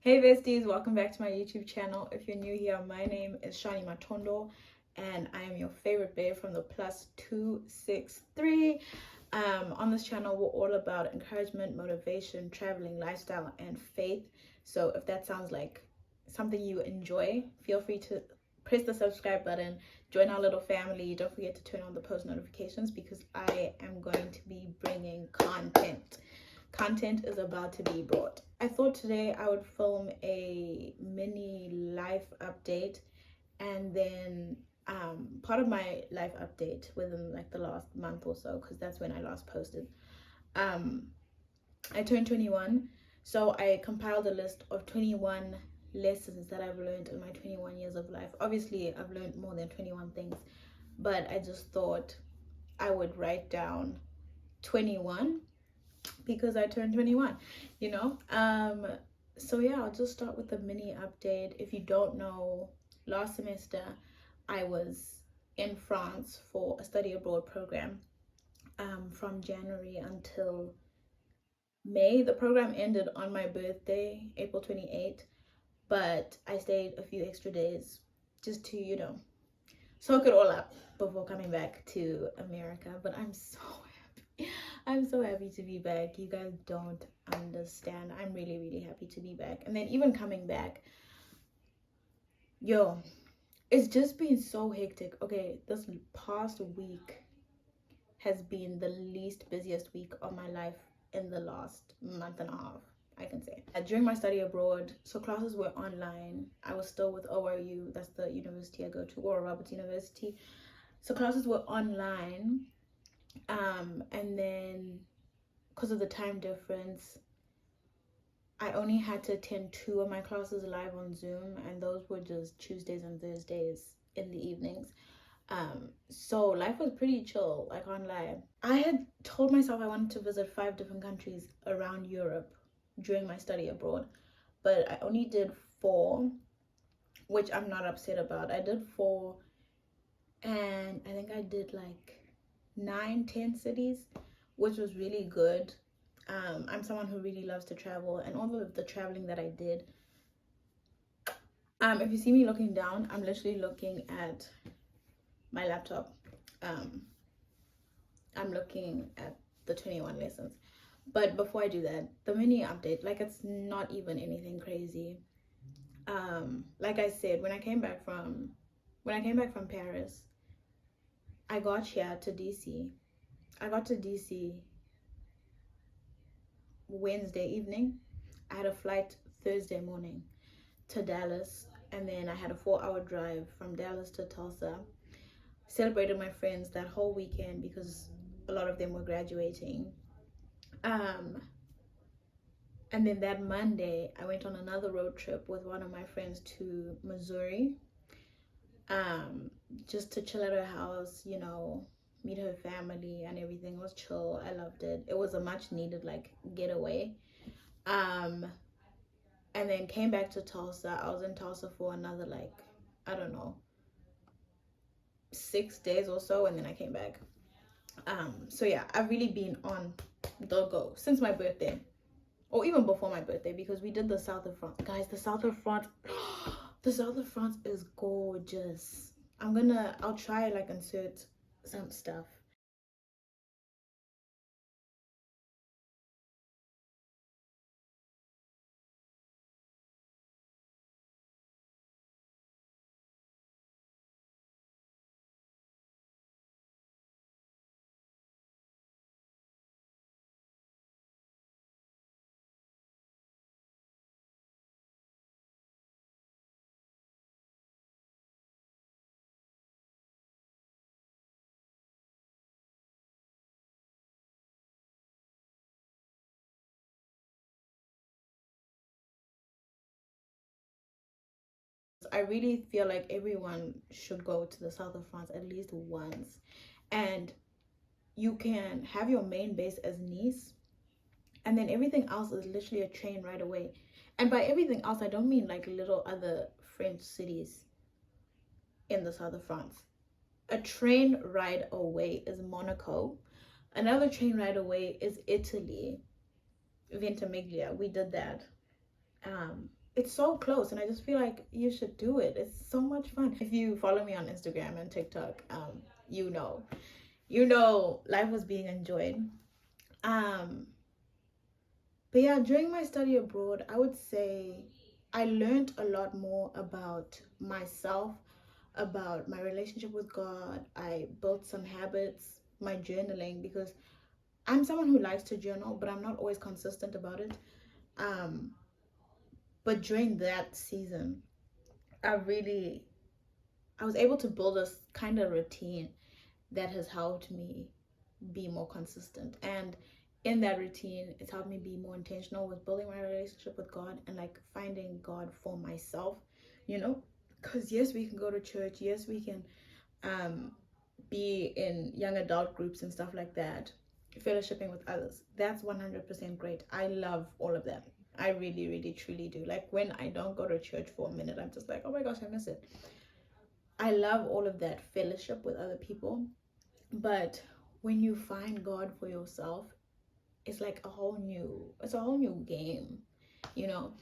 Hey besties, welcome back to my YouTube channel. If you're new here, my name is Shani Matondo and I am your favorite babe from the +263. On this channel, we're all about encouragement, motivation, traveling, lifestyle, and faith. So if that sounds like something you enjoy, feel free to press the subscribe button, join our little family. Don't forget to turn on the post notifications because I am going to be bringing content. Content is about to be brought. I thought today I would film a mini life update and then part of my life update within like the last month or so, because that's when I last posted. I turned 21, so I compiled a list of 21 lessons that I've learned in my 21 years of life. Obviously I've learned more than 21 things, but I just thought I would write down 21 because I turned 21, you know. So yeah, I'll just start with a mini update. If you don't know, last semester I was in France for a study abroad program from January until May. The program ended on my birthday, April 28th, but I stayed a few extra days just to, you know, soak it all up before coming back to America. But I'm so happy to be back. You guys don't understand. I'm really happy to be back. And then even coming back, yo, it's just been so hectic. Okay, this past week has been the least busiest week of my life in the last month and a half, I can say. During my study abroad, so classes were online. I was still with ORU, that's the university I go to, Oral Roberts University. So classes were online. And then because of the time difference, I only had to attend 2 of my classes live on Zoom, and those were just Tuesdays and Thursdays in the evenings. So life was pretty chill, like online. I had told myself I wanted to visit 5 different countries around Europe during my study abroad, but I only did 4, which I'm not upset about. I did 4, and I think I did like 9-10 cities, which was really good. I'm someone who really loves to travel, and all of the traveling that I did, if you see me looking down, I'm literally looking at my laptop. I'm looking at the 21 lessons. But before I do that, the mini update, like, it's not even anything crazy. Like I said, when I came back from Paris, I got here to DC. I got to DC Wednesday evening. I had a flight Thursday morning to Dallas, and then I had a 4-hour drive from Dallas to Tulsa. Celebrated my friends that whole weekend because a lot of them were graduating. And then that Monday I went on another road trip with one of my friends to Missouri, just to chill at her house, you know, meet her family and everything. It was chill. I loved it. It was a much needed like getaway. And then came back to Tulsa. I was in Tulsa for another, like, I don't know, 6 days or so, and then I came back. So yeah, I've really been on the go since my birthday, or even before my birthday, because we did the south of France. Guys, the south of France, the south of France is gorgeous. I'll try like insert some stuff. I really feel like everyone should go to the south of France at least once, and you can have your main base as Nice, and then everything else is literally a train right away. And by everything else, I don't mean like little other French cities in the south of France. A train ride away is Monaco. Another train ride away is Italy, Ventimiglia. We did that. it's so close, and I just feel like you should do it. It's so much fun. If you follow me on Instagram and TikTok, you know, life was being enjoyed. Um, but yeah, during my study abroad, I would say I learned a lot more about myself, about my relationship with God. I built some habits, my journaling, because I'm someone who likes to journal, but I'm not always consistent about it. Um, but during that season, I really I was able to build a kind of routine that has helped me be more consistent. And in that routine, it's helped me be more intentional with building my relationship with God and like finding God for myself, you know? Because yes, we can go to church, yes, we can um, be in young adult groups and stuff like that, fellowshipping with others. That's 100% great. I love all of that. I really, really, truly do. Like when I don't go to church for a minute, I'm just like, oh my gosh, I miss it. I love all of that fellowship with other people. But when you find God for yourself, it's a whole new game, you know?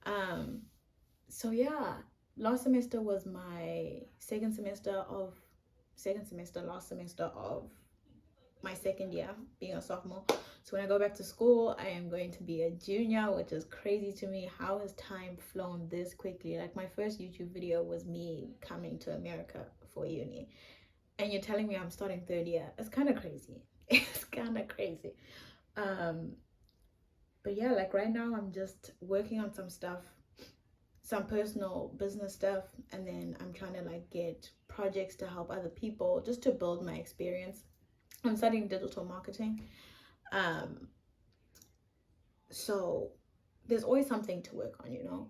Um, so yeah, last semester was my last semester of my second year being a sophomore. So when I go back to school, I am going to be a junior, which is crazy to me. How has time flown this quickly? Like my first YouTube video was me coming to America for uni. And you're telling me I'm starting third year. It's kind of crazy. It's kind of crazy. Um, but yeah, like right now I'm just working on some stuff, some personal business stuff, and then I'm trying to like get projects to help other people just to build my experience. I'm studying digital marketing. Um, so there's always something to work on, you know.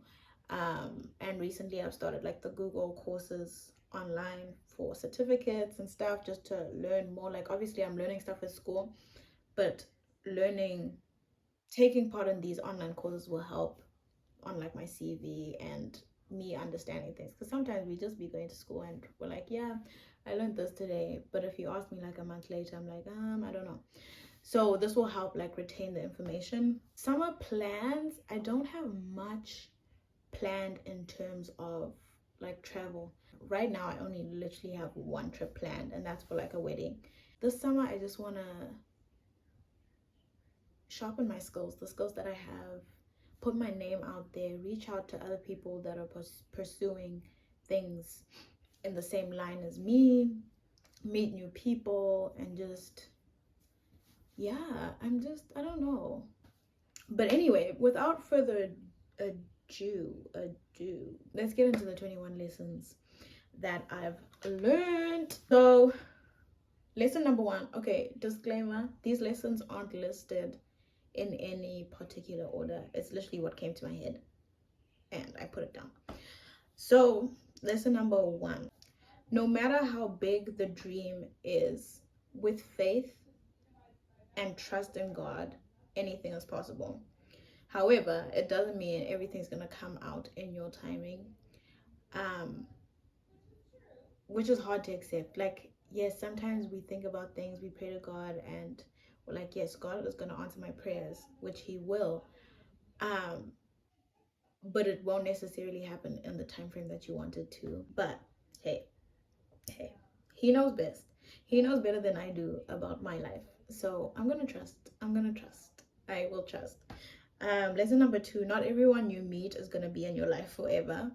And recently I've started like the Google courses online for certificates and stuff just to learn more. Like obviously I'm learning stuff at school, but learning taking part in these online courses will help on like my CV and me understanding things, because sometimes we just be going to school and we're like, yeah, I learned this today, but if you ask me like a month later, I'm like, I don't know. So this will help like retain the information. Summer plans, I don't have much planned in terms of like travel. Right now I only literally have one trip planned, and that's for like a wedding. This summer I just want to sharpen my skills, the skills that I have, put my name out there, reach out to other people that are pursuing things in the same line as me, meet new people, and just, yeah, I don't know. But anyway, without further ado, let's get into the 21 lessons that I've learned. So, lesson number one, okay, disclaimer, these lessons aren't listed in any particular order. It's literally what came to my head and I put it down. So, lesson number one, no matter how big the dream is, with faith and trust in God, anything is possible. However, it doesn't mean everything's gonna come out in your timing, um, which is hard to accept. Like, yes, sometimes we think about things, we pray to God, and we're like, yes, God is gonna answer my prayers, which He will. Um, but it won't necessarily happen in the time frame that you want it to. But hey, hey, He knows best. He knows better than I do about my life. So I'm gonna trust. I'm gonna trust. I will trust. Lesson number two, not everyone you meet is gonna be in your life forever.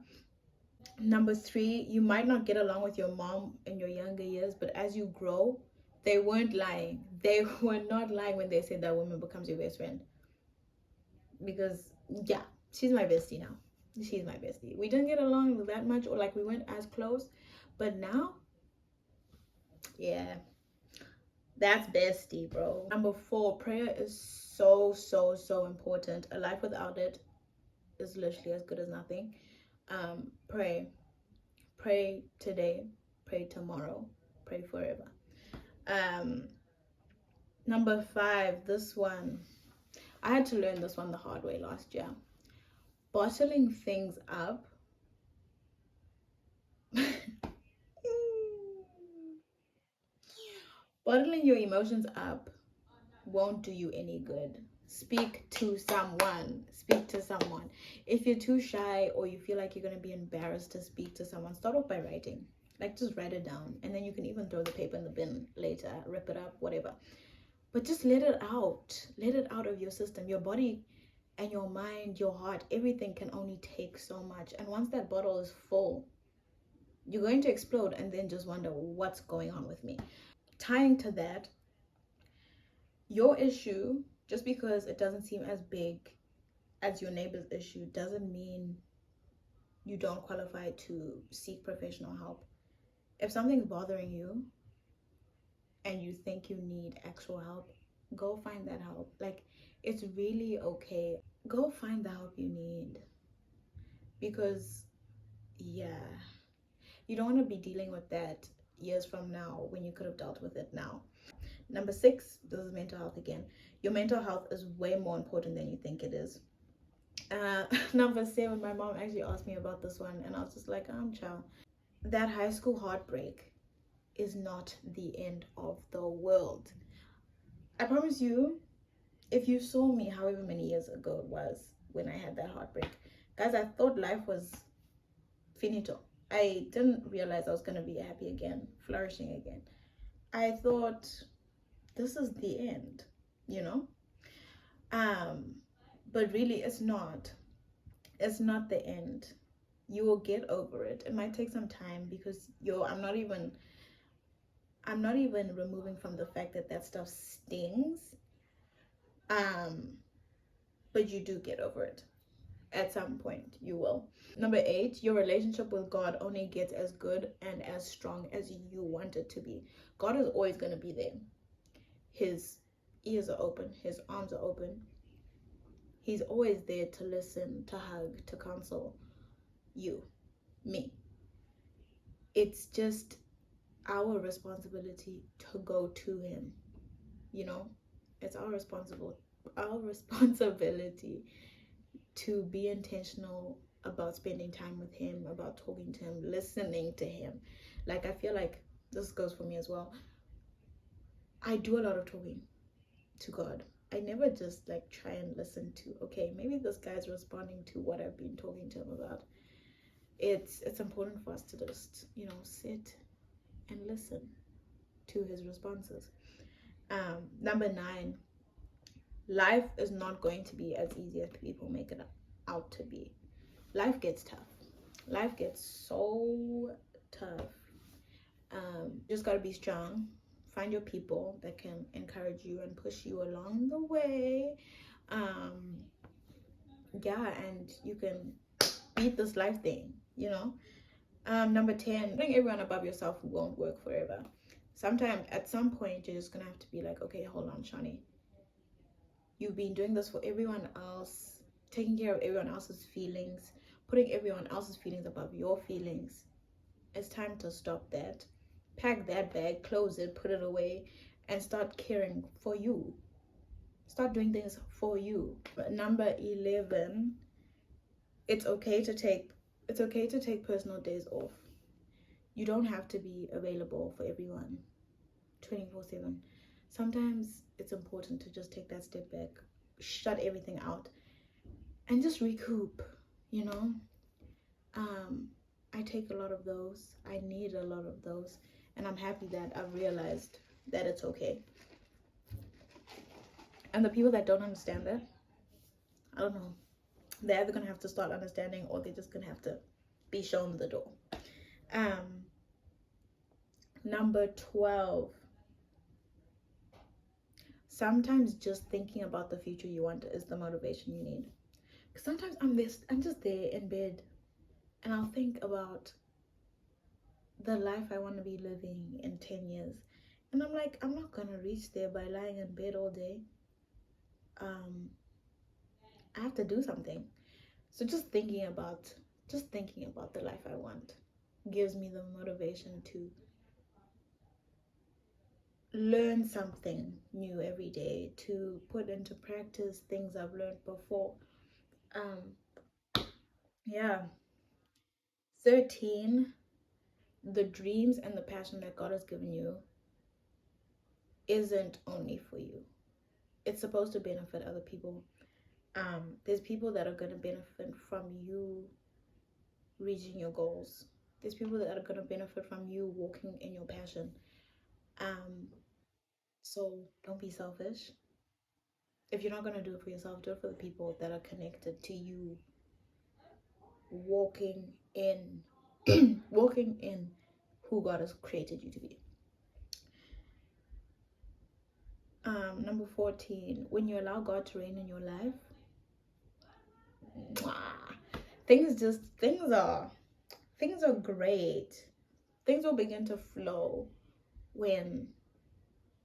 Number three, you might not get along with your mom in your younger years, but as you grow, they weren't lying. They were not lying when they said that woman becomes your best friend. Because yeah, she's my bestie now. She's my bestie. We didn't get along that much, or like we weren't as close, but now, yeah, that's bestie, bro. Number four, prayer is so important. A life without it is literally as good as nothing. Pray. Pray today, pray tomorrow, pray forever. Um, Number five, this one. I had to learn this one the hard way last year. Bottling things up bottling your emotions up won't do you any good. speak to someone. Speak to someone. If you're too shy or you feel like you're going to be embarrassed to speak to someone, start off by writing. Like, just write it down, and then you can even throw the paper in the bin later, rip it up, whatever. But just let it out. Let it out of your system. Your body and your mind, your heart, everything can only take so much. And once that bottle is full, you're going to explode and then just wonder what's going on with me. Tying to that, your issue, just because it doesn't seem as big as your neighbor's issue, doesn't mean you don't qualify to seek professional help. If something's bothering you and you think you need actual help, go find that help. Like, it's really okay. Go find the help you need, because yeah, you don't want to be dealing with that years from now when you could have dealt with it now. Number 6, this is mental health again. Your mental health is way more important than you think it is. Number 7, my mom actually asked me about this one, and I was just like, child. That high school heartbreak is not the end of the world. I promise you, if you saw me however many years ago it was when I had that heartbreak, guys, I thought life was finito. I didn't realize I was going to be happy again, flourishing again. I thought this is the end, you know? But really it's not. It's not the end. You will get over it. It might take some time, because I'm not even removing from the fact that that stuff stings. But you do get over it. At some point you will. Number 8, your relationship with God only gets as good and as strong as you want it to be. God is always going to be there. His ears are open, his arms are open. He's always there to listen, to hug, to counsel you, me. It's just our responsibility to go to him, you know? It's our responsibility to be intentional about spending time with him, about talking to him, listening to him. Like, I feel like this goes for me as well. I do a lot of talking to God. I never just like try and listen to, okay, maybe this guy's responding to what I've been talking to him about. It's important for us to just, sit and listen to his responses. Number 9, life is not going to be as easy as people make it out to be. Life gets tough. Life gets so tough. Just gotta be strong. Find your people that can encourage you and push you along the way. And you can beat this life thing, Number 10, putting everyone above yourself won't work forever. Sometimes, at some point, you're just gonna have to be like, okay, hold on, Shani. You've been doing this for everyone else, taking care of everyone else's feelings, putting everyone else's feelings above your feelings. It's time to stop that. Pack that bag, close it, put it away, and start caring for you. Start doing things for you. Number 11, it's okay to take personal days off. You don't have to be available for everyone 24/7. Sometimes it's important to just take that step back, shut everything out, and just recoup, you know? I take a lot of those. I need a lot of those. And I'm happy that I've realized that it's okay. And the people that don't understand that, I don't know. They're either going to have to start understanding, or they're just going to have to be shown the door. Number 12. Sometimes just thinking about the future you want is the motivation you need. Because sometimes I'm just there in bed, and I'll think about the life I want to be living in 10 years. And I'm like, I'm not going to reach there by lying in bed all day. I have to do something. So just thinking about the life I want gives me the motivation to learn something new every day, to put into practice things I've learned before. Yeah. 13, the dreams and the passion that God has given you isn't only for you. it's supposed to benefit other people. There's people that are going to benefit from you reaching your goals. There's people that are going to benefit from you walking in your passion. um so don't be selfish. If you're not going to do it for yourself, do it for the people that are connected to you walking in walking in who God has created you to be. Number 14, when you allow God to reign in your life, things are great. Things will begin to flow when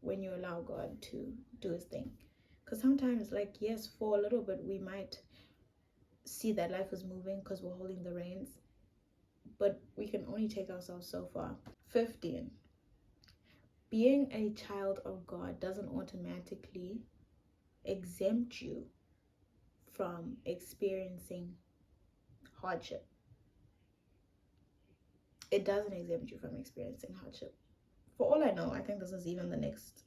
you allow God to do his thing. Because sometimes, like, yes, for a little bit we might see that life is moving because we're holding the reins, but we can only take ourselves so far. 15, being a child of God doesn't automatically exempt you from experiencing hardship. It doesn't exempt you from experiencing hardship. For all I know, I think this is even the next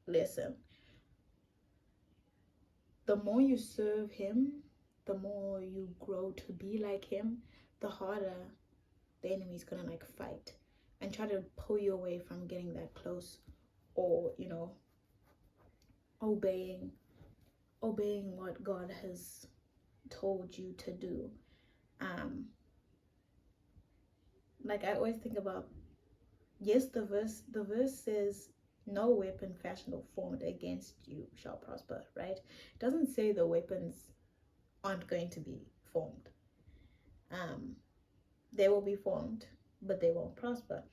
lesson. The more you serve him, the more you grow to be like him, the harder the enemy's gonna like fight and try to pull you away from getting that close, or obeying what God has told you to do. Like, I always think about, yes, the verse says no weapon fashioned or formed against you shall prosper, right? It doesn't say the weapons aren't going to be formed. They will be formed, but they won't prosper.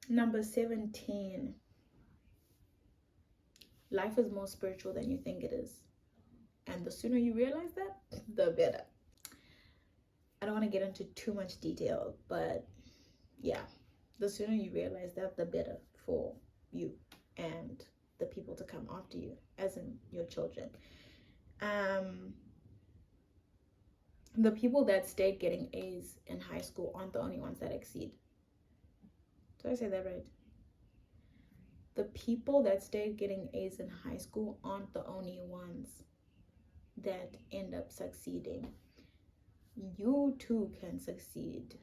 Number 17, life is more spiritual than you think it is, and the sooner you realize that, the better. I don't want to get into too much detail, but yeah, the sooner you realize that, the better for you and the people to come after you, as in your children. The people that stayed getting A's in high school aren't the only ones that exceed. Did I say that right? The people that stayed getting A's in high school aren't the only ones that end up succeeding. You too can succeed.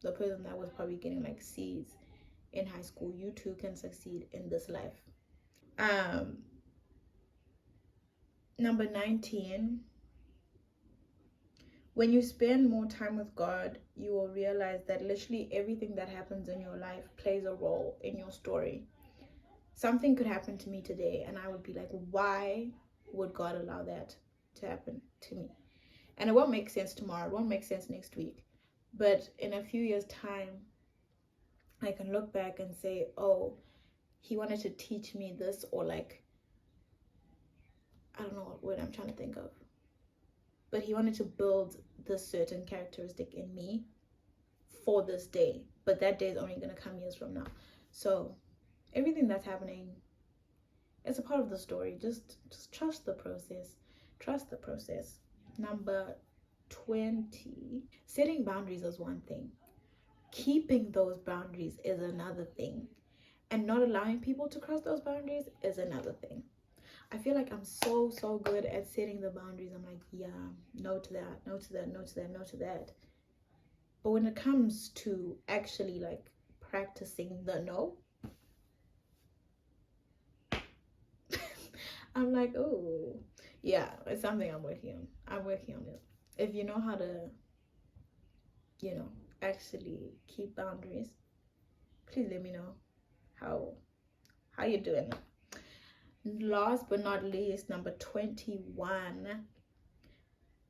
The person that was probably getting like C's in high school, you too can succeed in this life. Number 19, when you spend more time with God, you will realize that literally everything that happens in your life plays a role in your story. Something could happen to me today and I would be like, why would God allow that to happen to me? And it won't make sense tomorrow, it won't make sense next week, but in a few years' time, I can look back and say, oh, he wanted to teach me this, or like, I don't know what word I'm trying to think of, but he wanted to build this certain characteristic in me for this day, but that day is only going to come years from now. So everything that's happening, it's a part of the story. Just trust the process. Trust the process. Number 20, setting boundaries is one thing, keeping those boundaries is another thing, and not allowing people to cross those boundaries is another thing. I feel like I'm so good at setting the boundaries. I'm like, yeah, no to that, no to that, no to that, no to that. But when it comes to actually like practicing the no, I'm like, oh, yeah, it's something I'm working on. I'm working on it. If you know how to, actually keep boundaries, please let me know how you're doing that. Last but not least, number 21,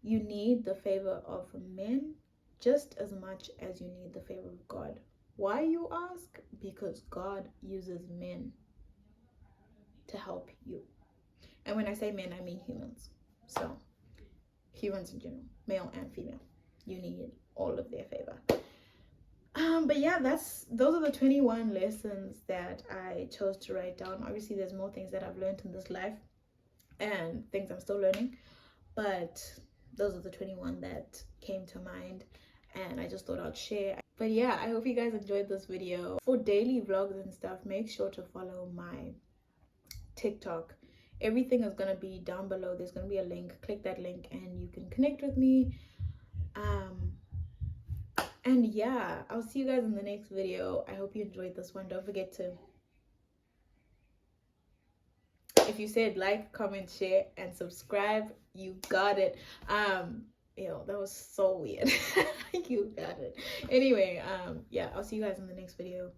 you need the favor of men just as much as you need the favor of God. Why, you ask? Because God uses men to help you. And when I say men, I mean humans. So humans in general, male and female, you need all of their favor. But yeah, those are the 21 lessons that I chose to write down. Obviously there's more things that I've learned in this life and things I'm still learning, but those are the 21 that came to mind and I just thought I'd share. But yeah, I hope you guys enjoyed this video. For daily vlogs and stuff, make sure to follow my TikTok. Everything is gonna be down below. There's gonna be a link. Click that link and you can connect with me. And yeah, I'll see you guys in the next video. I hope you enjoyed this one. Don't forget to, if you said like, comment, share, and subscribe, you got it. Ew, that was so weird. You got it. Anyway, yeah, I'll see you guys in the next video.